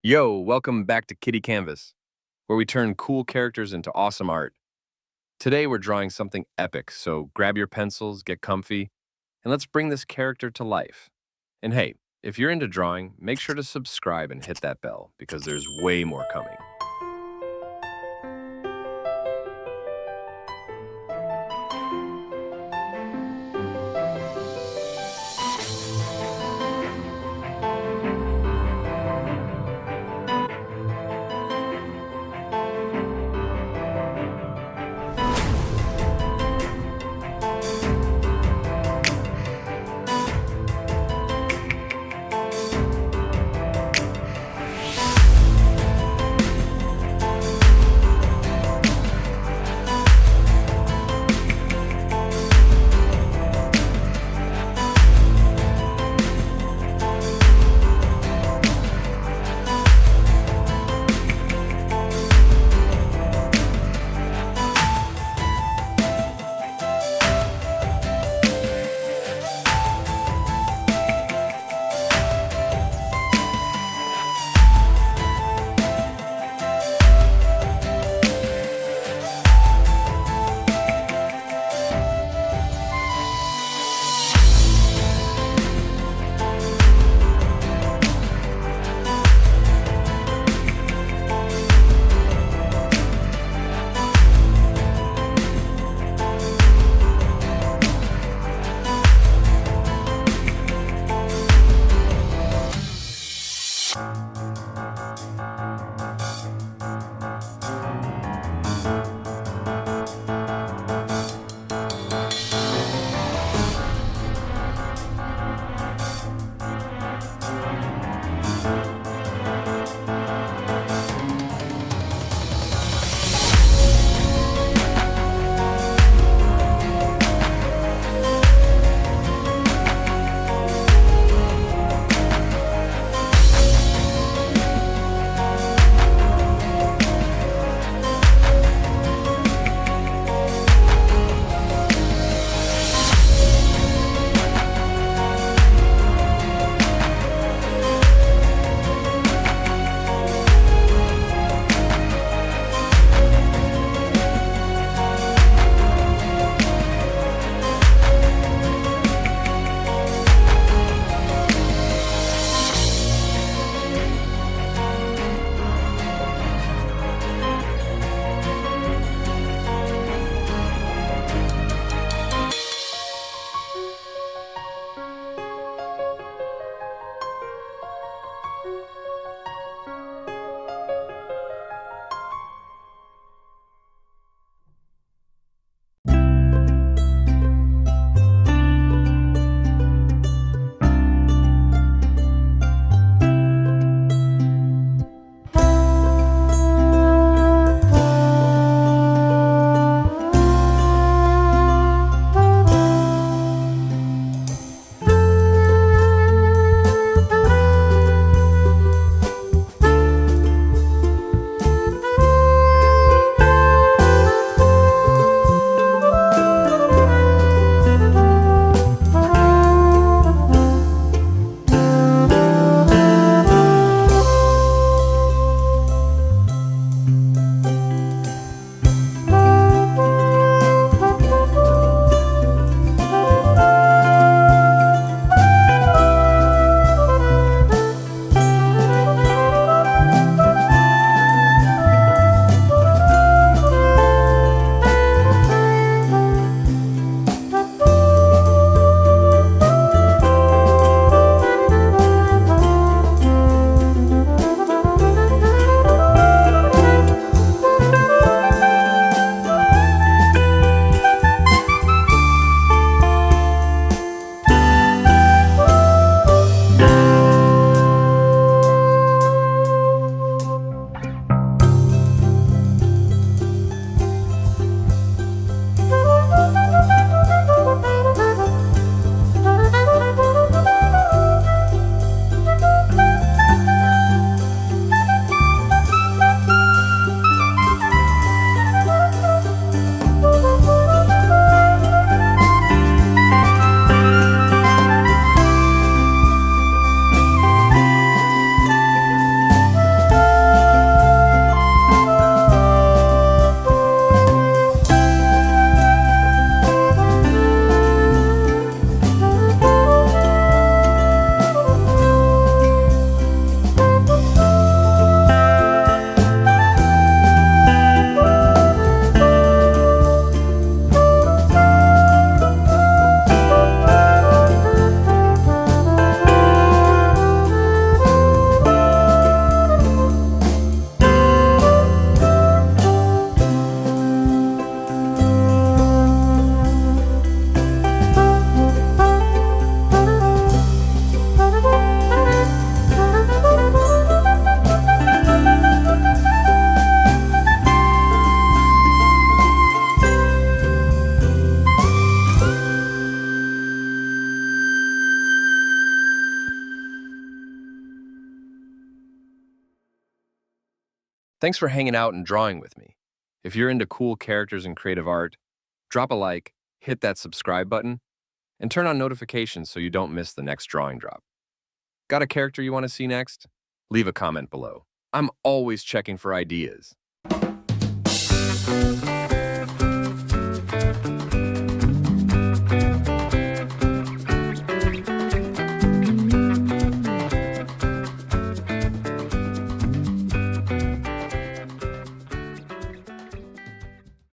Yo, welcome back to Kitty Canvas, where we turn cool characters into awesome art. Today we're drawing something epic, so grab your pencils, get comfy, and let's bring this character to life. And hey, if you're into drawing, make sure to subscribe and hit that bell because there's way more coming. Thanks for hanging out and drawing with me. If you're into cool characters and creative art, drop a like, hit that subscribe button, and turn on notifications so you don't miss the next drawing drop. Got a character you want to see next? Leave a comment below. I'm always checking for ideas.